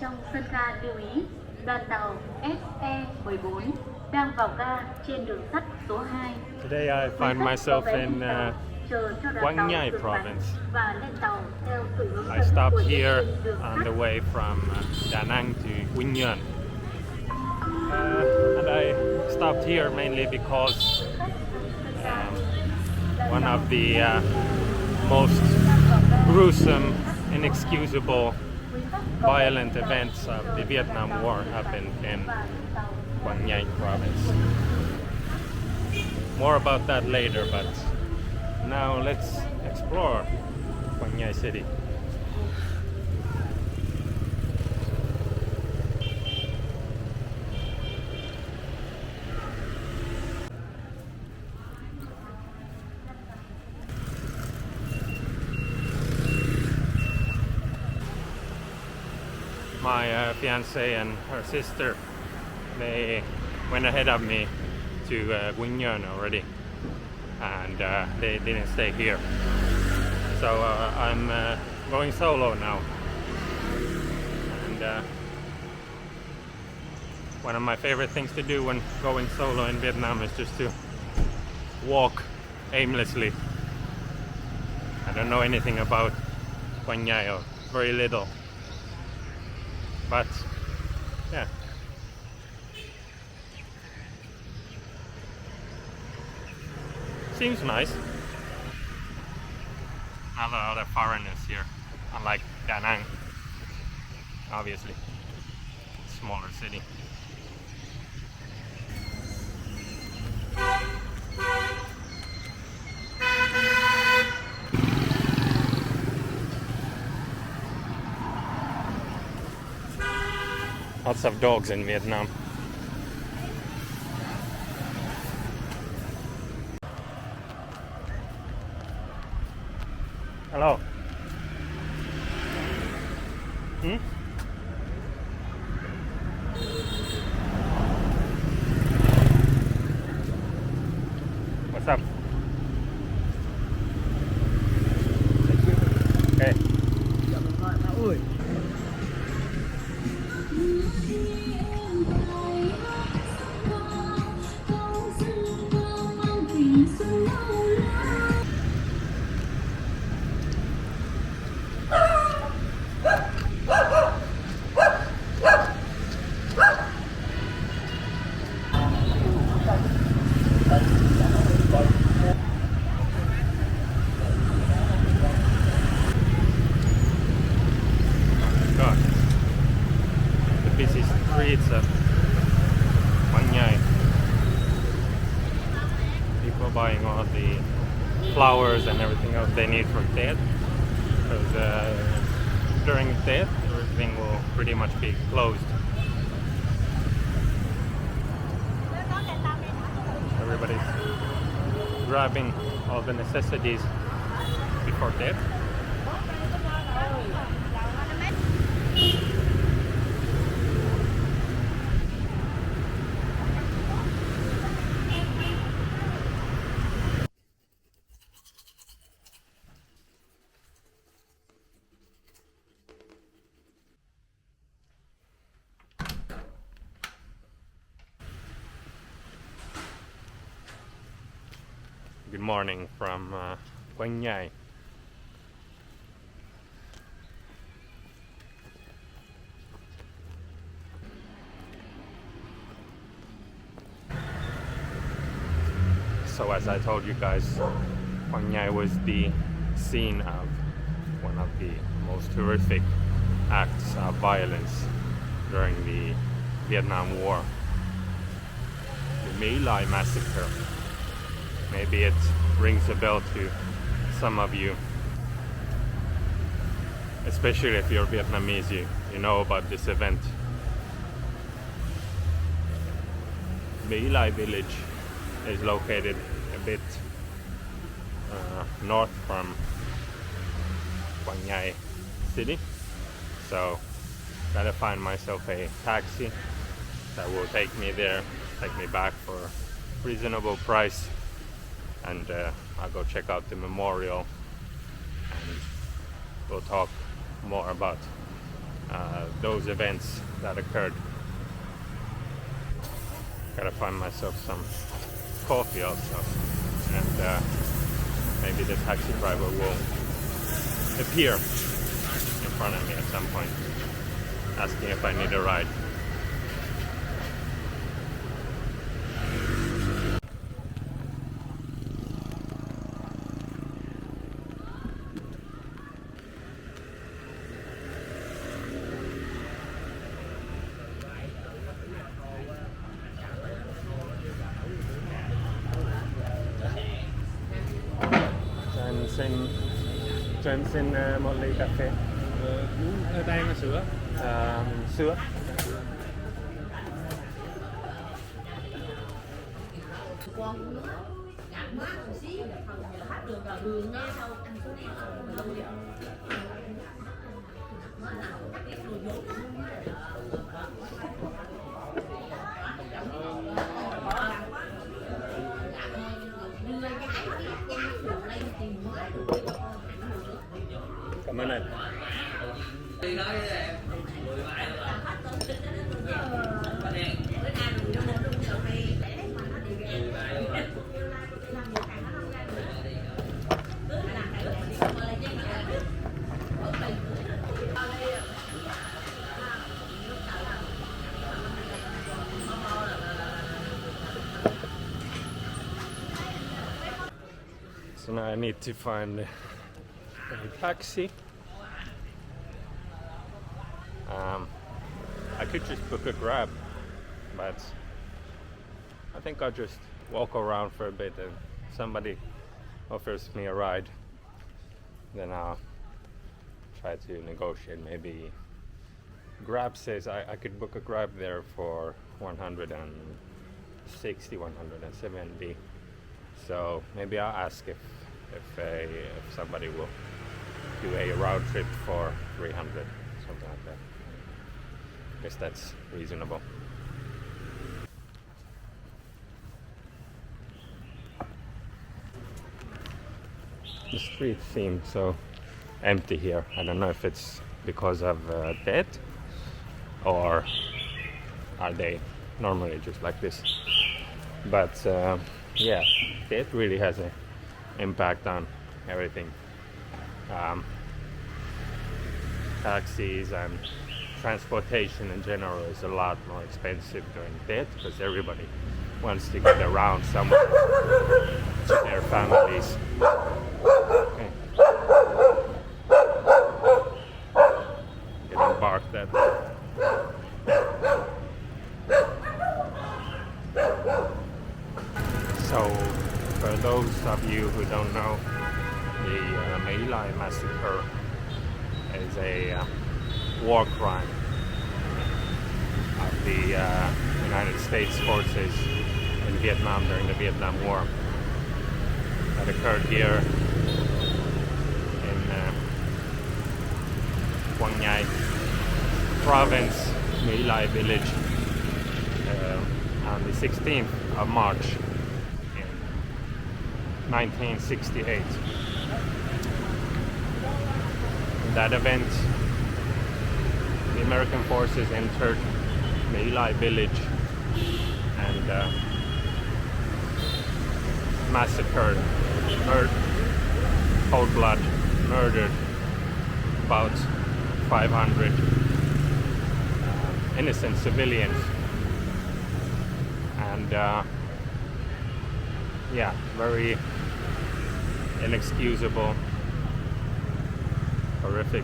Trong sân ga lưu ý, đoàn tàu SE14 đang vào ga trên đường sắt số 2. Today I find myself in Quang Nhai province. I stopped here on the way from Da Nang to Quy Nhơn. And I stopped here mainly because one of the most gruesome, inexcusable, violent events of the Vietnam War happened in Quang Nhai province. More about that later, but now let's explore Quang Nhai city. My fiance and her sister, they went ahead of me to Quy Nhơn already, and they didn't stay here. So I'm going solo now. And one of my favorite things to do when going solo in Vietnam is just to walk aimlessly. I don't know anything about Quang Nhai, or very little. But yeah, seems nice. Not a lot of foreigners here, unlike Da Nang, obviously, smaller city. Lots of dogs in Vietnam. Hello. What's up? Okay. God. The busy streets of Quang Nhai. People buying all the flowers and everything else they need for Tết. Because during Tết, everything will pretty much be closed. Everybody's grabbing all the necessities before Tết. Good morning from Quang Nhai. So as I told you guys, Quang Nhai was the scene of one of the most horrific acts of violence during the Vietnam War. The My Lai Massacre. Maybe it rings a bell to some of you, especially if you're Vietnamese, you know about this event. My Lai village is located a bit north from Quang Nhai city, so gotta find myself a taxi that will take me there, take me back for a reasonable price. And I'll go check out the memorial, and we'll talk more about those events that occurred. Gotta find myself some coffee also, and maybe the taxi driver will appear in front of me at some point, asking if I need a ride. Cho em xin một ly cà phê. Uống đang là sữa. Sữa. Cảm ơn anh. So now I need to find a taxi. I could just book a Grab, but I think I'll just walk around for a bit, and if somebody offers me a ride, then I'll try to negotiate. Maybe Grab says I could book a Grab there for 160, 170. So maybe I'll ask if somebody will do a round trip for 300, something like that. I guess that's reasonable. The street seemed so empty here. I don't know if it's because of death, or are they normally just like this. But yeah, death really has an impact on everything. Taxis and transportation in general is a lot more expensive during death, because everybody wants to get around somewhere to their families. Okay. Getting barked at. So, for those of you who don't know, the My Lai Massacre is a war crime of the United States forces in Vietnam during the Vietnam War that occurred here in Quang Nhai province, My Lai village, on the 16th of March in 1968. In that event, the American forces entered My Lai village and massacred, cold blood, murdered about 500 innocent civilians. And yeah, very inexcusable, horrific.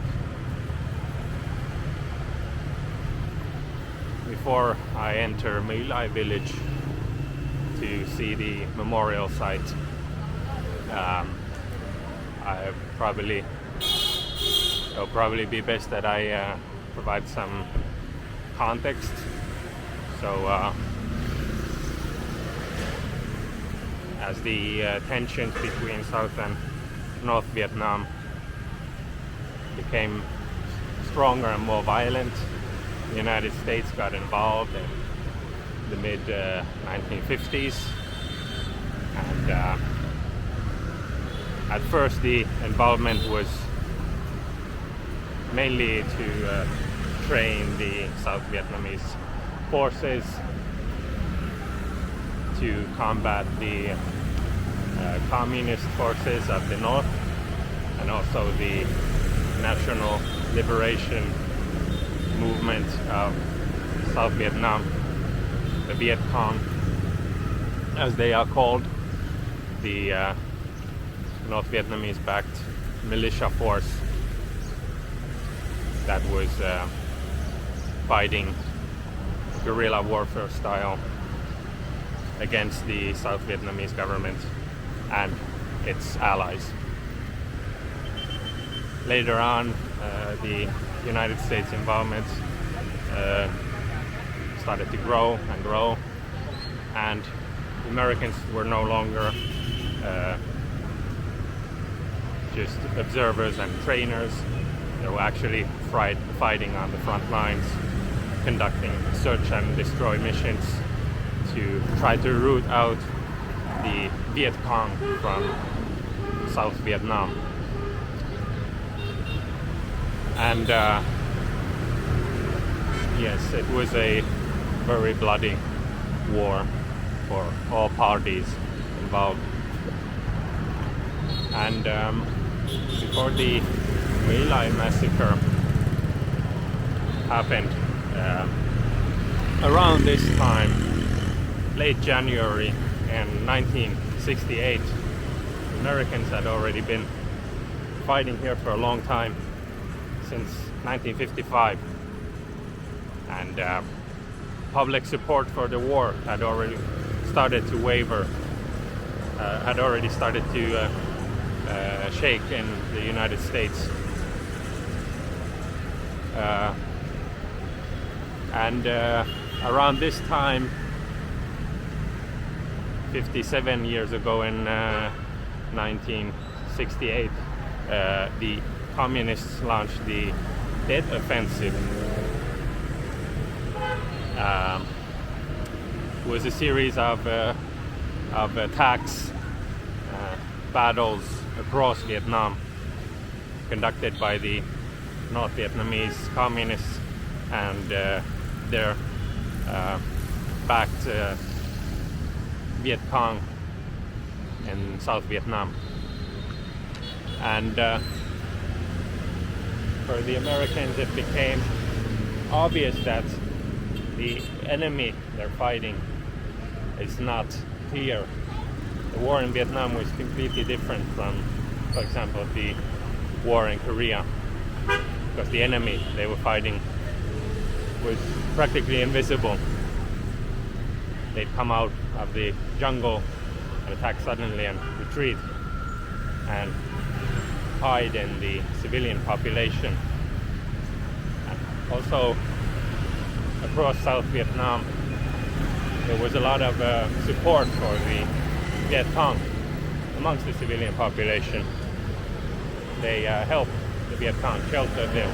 Before I enter My Lai village to see the memorial site, it'll probably be best that I provide some context. So as the tensions between South and North Vietnam became stronger and more violent, the United States got involved in the mid-1950s, and at first the involvement was mainly to train the South Vietnamese forces to combat the communist forces of the north, and also the National Liberation Movement of South Vietnam, the Viet Cong, as they are called, the North Vietnamese backed militia force that was fighting guerrilla warfare style against the South Vietnamese government and its allies. Later on, the United States involvement started to grow, and the Americans were no longer just observers and trainers. They were actually fighting on the front lines, conducting search and destroy missions to try to root out the Viet Cong from South Vietnam. And yes, it was a very bloody war for all parties involved. And before the My Lai Massacre happened, around this time, late January in 1968, Americans had already been fighting here for a long time, since 1955, and public support for the war had already started to waver, had already started to shake in the United States. And around this time, 57 years ago in 1968, the communists launched the Tet Offensive. It was a series of attacks, battles across Vietnam, conducted by the North Vietnamese communists and their backed Viet Cong in South Vietnam. And for the Americans, it became obvious that the enemy they're fighting is not clear. The war in Vietnam was completely different from, for example, the war in Korea, because the enemy they were fighting was practically invisible. They'd come out of the jungle and attack suddenly and retreat and hide in the civilian population. And also across South Vietnam, there was a lot of support for the Viet Cong amongst the civilian population. They helped the Viet Cong, sheltered them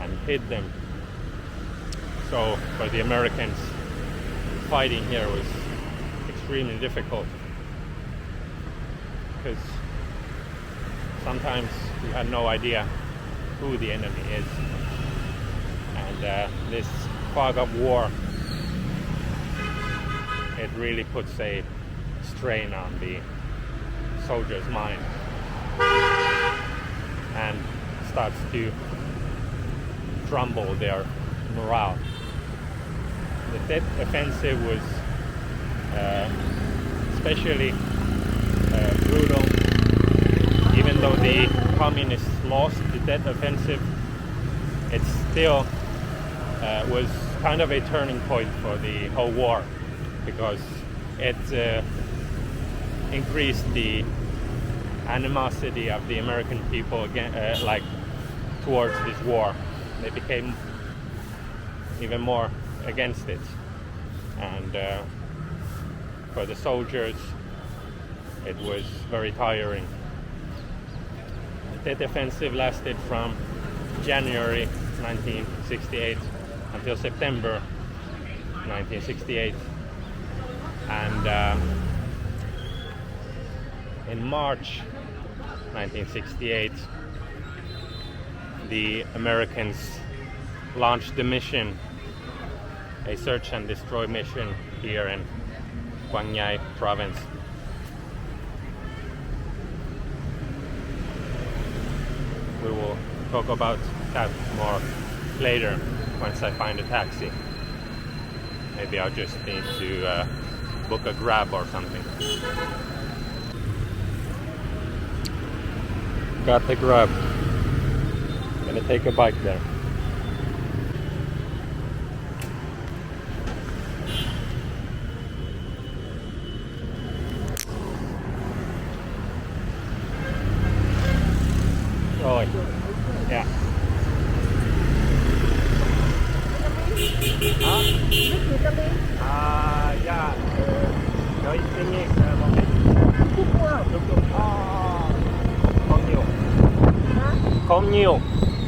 and hid them. So for the Americans, fighting here was extremely difficult, because sometimes you had no idea who the enemy is. And this fog of war, it really puts a strain on the soldier's mind and starts to crumble their morale. The Tet Offensive was especially brutal. Even though the communists lost the Tet Offensive, it still was kind of a turning point for the whole war, because it increased the animosity of the American people towards this war. They became even more against it, and for the soldiers it was very tiring. The Tet Offensive lasted from January 1968 until September 1968, and in March 1968 the Americans launched the mission, a search and destroy mission here in Quang Nhai province. We will talk about that more later once I find a taxi. Maybe I'll just need to book a Grab or something. Got the Grab. Gonna take a bike there. Rồi. Yeah. Yeah. Nói tiếng Nhật một ít. Đúng. Không nhiều. Không nhiều.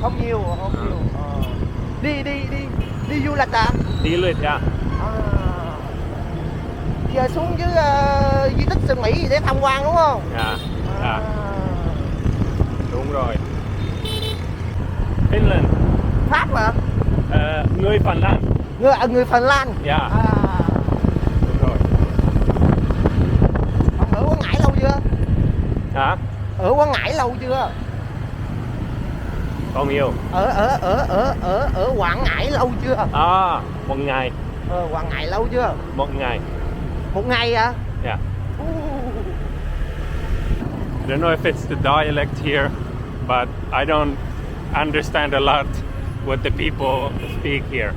Không nhiều. Đi du lịch à? Đi du lịch, yeah. Giờ xuống dưới di tích Sơn Mỹ để tham quan đúng không? Dạ. Đúng rồi. Finland. Pháp hả? Người Phần Lan. Người Phần Lan. Dạ. Đúng rồi. Ở Quảng Ngãi lâu chưa? Hả? Ở Quảng Ngãi lâu chưa? Không nhiều. Ở Quảng Ngãi lâu chưa? Một ngày. Quảng Ngãi lâu chưa? Một ngày. Một ngày hả? Yeah. I don't know if it's the dialect here, but I don't understand a lot what the people speak here.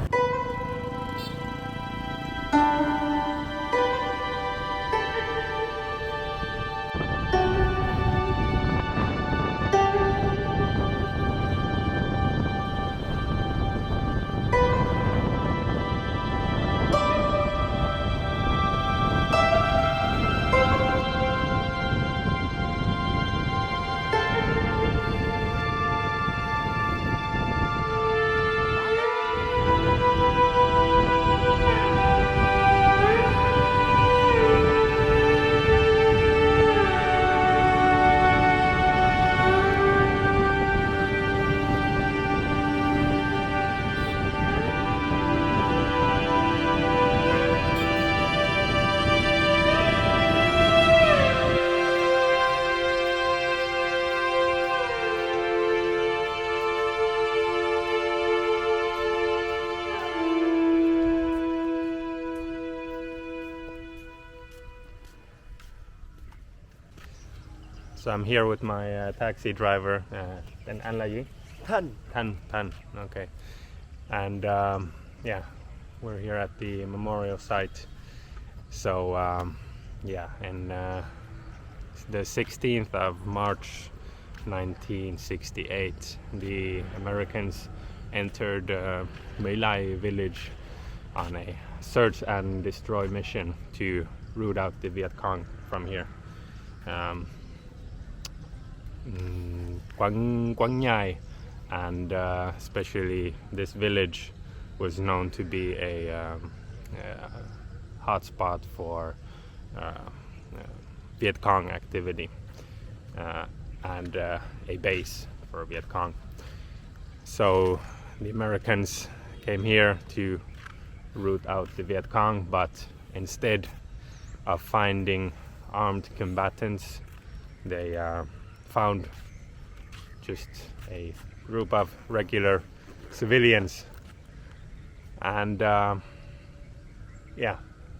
So I'm here with my taxi driver, and anh là gì? Thanh. Okay. And yeah, we're here at the memorial site. So and the 16th of March 1968, the Americans entered My Lai village on a search and destroy mission to root out the Viet Cong from here. Quang Nhai, and especially this village was known to be a hotspot for Viet Cong activity and a base for Viet Cong. So the Americans came here to root out the Viet Cong, but instead of finding armed combatants, they found just a group of regular civilians and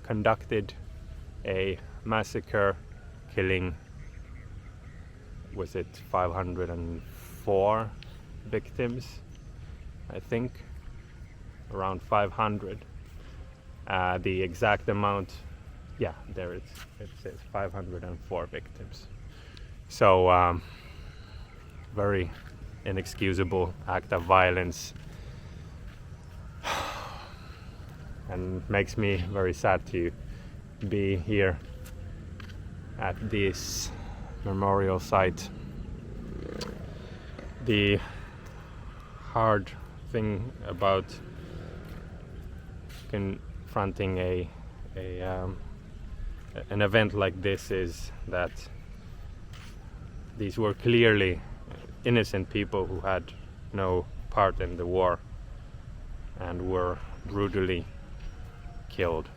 conducted a massacre, killing, was it 504 victims? I think around 500. The exact amount, there it says 504 victims. So very inexcusable act of violence, and makes me very sad to be here at this memorial site. The hard thing about confronting an event like this is that these were clearly innocent people who had no part in the war and were brutally killed.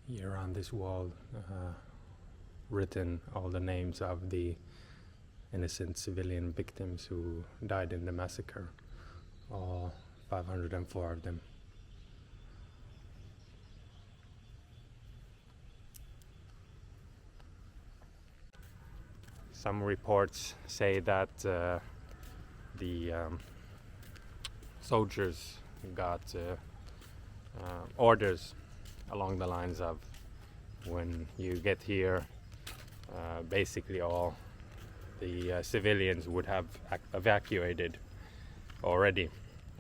Here on this wall, written all the names of the innocent civilian victims who died in the massacre, all 504 of them. Some reports say that the soldiers got orders along the lines of, when you get here, basically all the civilians would have evacuated already,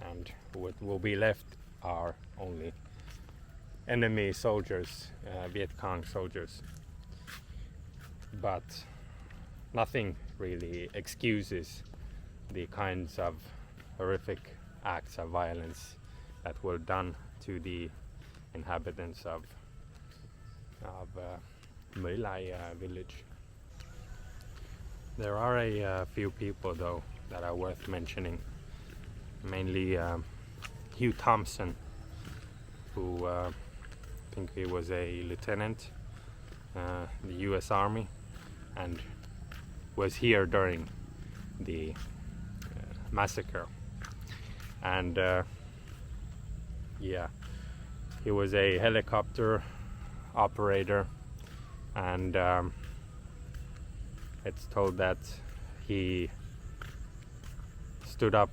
and what will be left are only enemy soldiers, Viet Cong soldiers. But nothing really excuses the kinds of horrific acts of violence that were done to the inhabitants of My Lai village. There are a few people though that are worth mentioning, mainly Hugh Thompson, who I think he was a lieutenant in the US Army and was here during the massacre. And yeah, he was a helicopter operator, and it's told that he stood up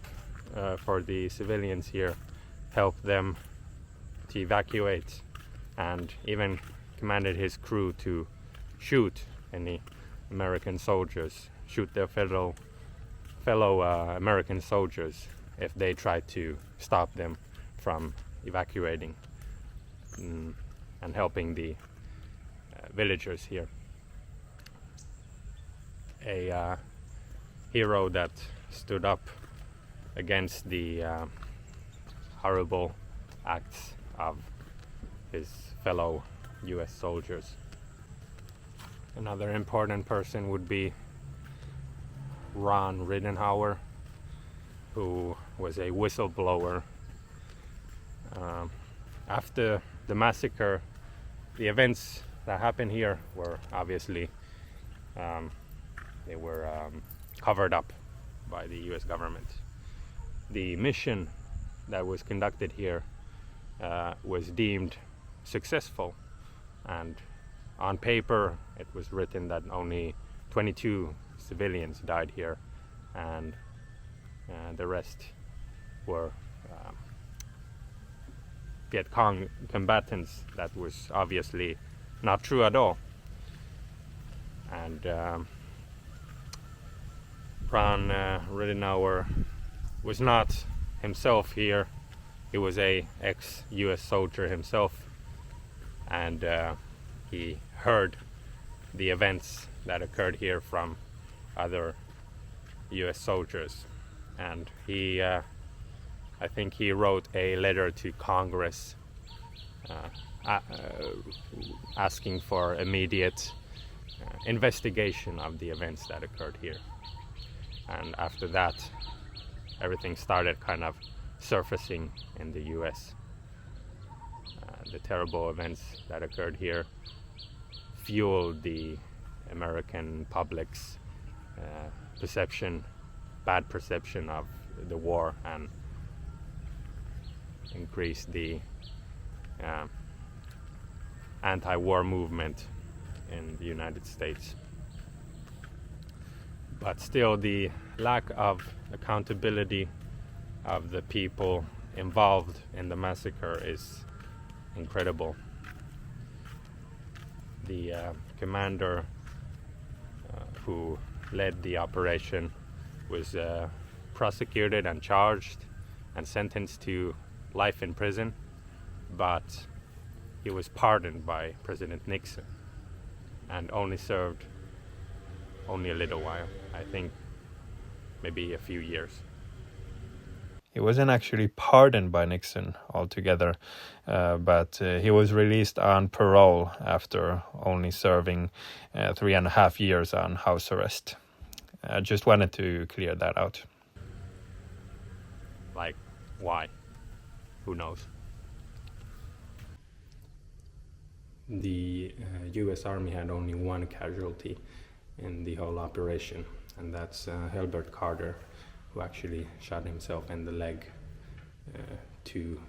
for the civilians here, helped them to evacuate, and even commanded his crew to shoot any American soldiers, shoot their fellow American soldiers if they tried to stop them from evacuating and helping the villagers here. A hero that stood up against the horrible acts of his fellow US soldiers. Another important person would be Ron Riddenhauer, who was a whistleblower. After the massacre, the events that happened here were obviously covered up by the US government. The mission that was conducted here was deemed successful, and on paper it was written that only 22 civilians died here, and the rest were Viet Cong combatants. That was obviously not true at all. And Ron Riddenauer was not himself here. He was a ex-US soldier himself, and he heard the events that occurred here from other US soldiers, and he I think he wrote a letter to Congress asking for immediate investigation of the events that occurred here. And after that, everything started kind of surfacing in the US. The terrible events that occurred here fueled the American public's bad perception of the war, and increased the anti-war movement in the United States. But still, the lack of accountability of the people involved in the massacre is incredible. The commander who led the operation was prosecuted and charged and sentenced to life in prison, but he was pardoned by President Nixon and only served a little while, I think maybe a few years. He wasn't actually pardoned by Nixon altogether, but he was released on parole after only serving 3.5 years on house arrest. I just wanted to clear that out. Like, why? Who knows? The US Army had only one casualty in the whole operation, and that's Helbert Carter, who actually shot himself in the leg to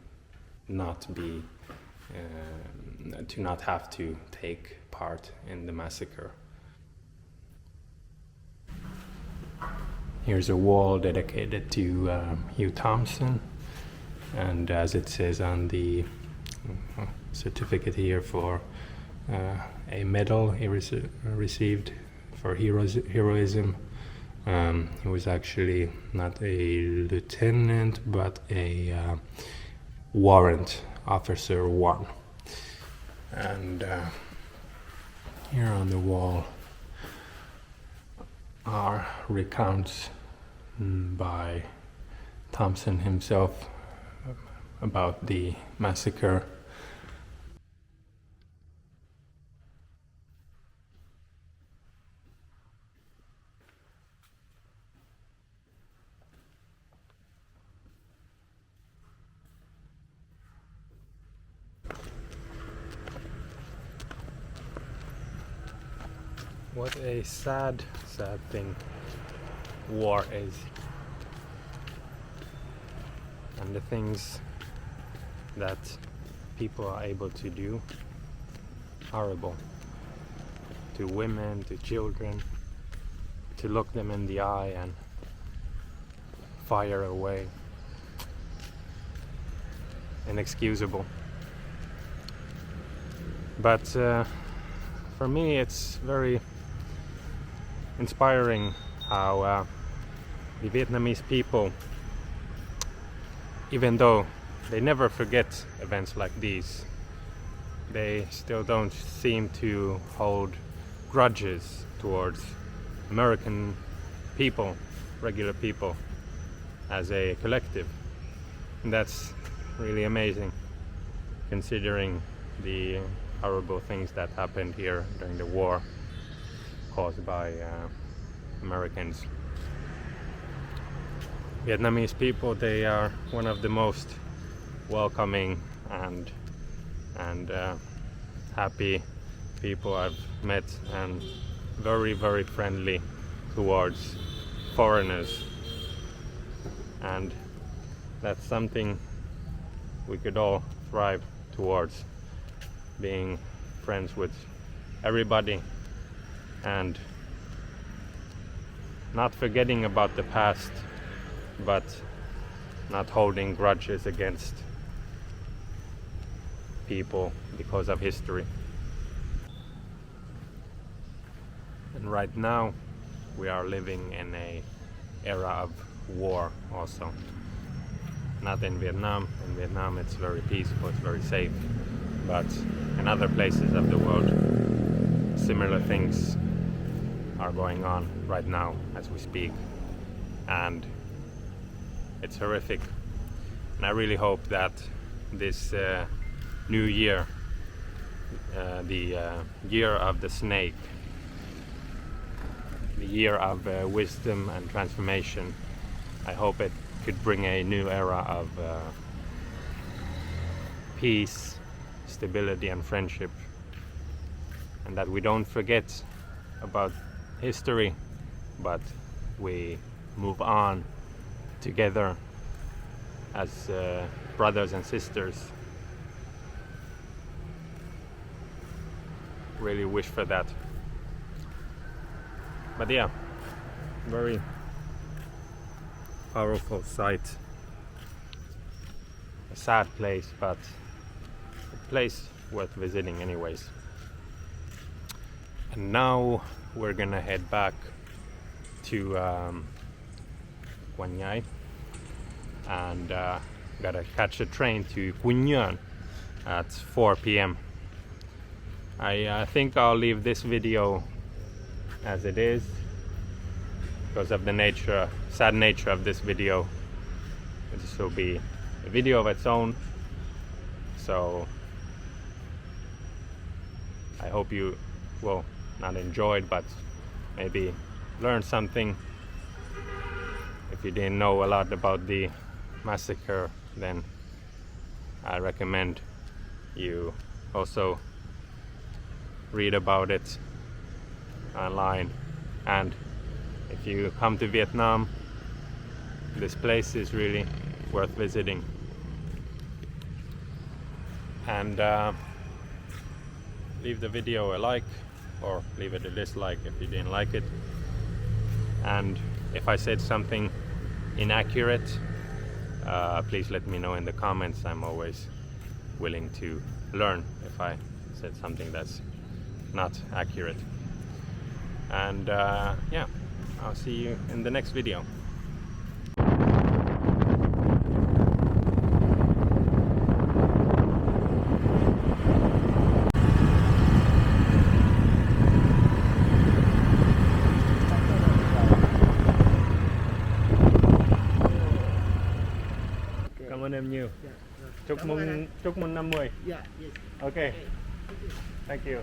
not have to take part in the massacre. Here's a wall dedicated to Hugh Thompson, and as it says on the certificate here for a medal he received for heroism. He was actually not a lieutenant, but a warrant officer 1. And here on the wall are recounts by Thompson himself about the massacre. What a sad thing war is. And the things that people are able to do, horrible. To women, to children, to look them in the eye and fire away. Inexcusable. But for me it's very inspiring how the Vietnamese people, even though they never forget events like these, they still don't seem to hold grudges towards American people, regular people, as a collective. And that's really amazing, considering the horrible things that happened here during the war caused by Americans. Vietnamese people, they are one of the most welcoming and happy people I've met, and very, very friendly towards foreigners. And that's something we could all thrive towards, being friends with everybody and not forgetting about the past, but not holding grudges against people because of history. And right now we are living in an era of war also. Not in Vietnam. In Vietnam it's very peaceful, it's very safe. But in other places of the world, similar things are going on right now as we speak. And it's horrific. And I really hope that this new year, the year of the snake, the year of wisdom and transformation, I hope it could bring a new era of peace, stability and friendship, and that we don't forget about history, but we move on together as brothers and sisters. Really wish for that. But yeah, very powerful sight. A sad place, but a place worth visiting anyways. And now we're gonna head back to Quang Ngai and gotta catch a train to Quy Nhon at 4 p.m. I think I'll leave this video as it is because of the sad nature of this video. This will be a video of its own, so I hope you will not enjoy it, but maybe learn something. If you didn't know a lot about the massacre, then I recommend you also read about it online. And if you come to Vietnam, this place is really worth visiting. And leave the video a like or leave it a dislike if you didn't like it. And if I said something inaccurate, please let me know in the comments. I'm always willing to learn if I said something that's not accurate. And yeah, I'll see you in the next video. Cảm ơn em nhiều. Chúc mừng năm 10. Dạ, yes. Okay. Thank you.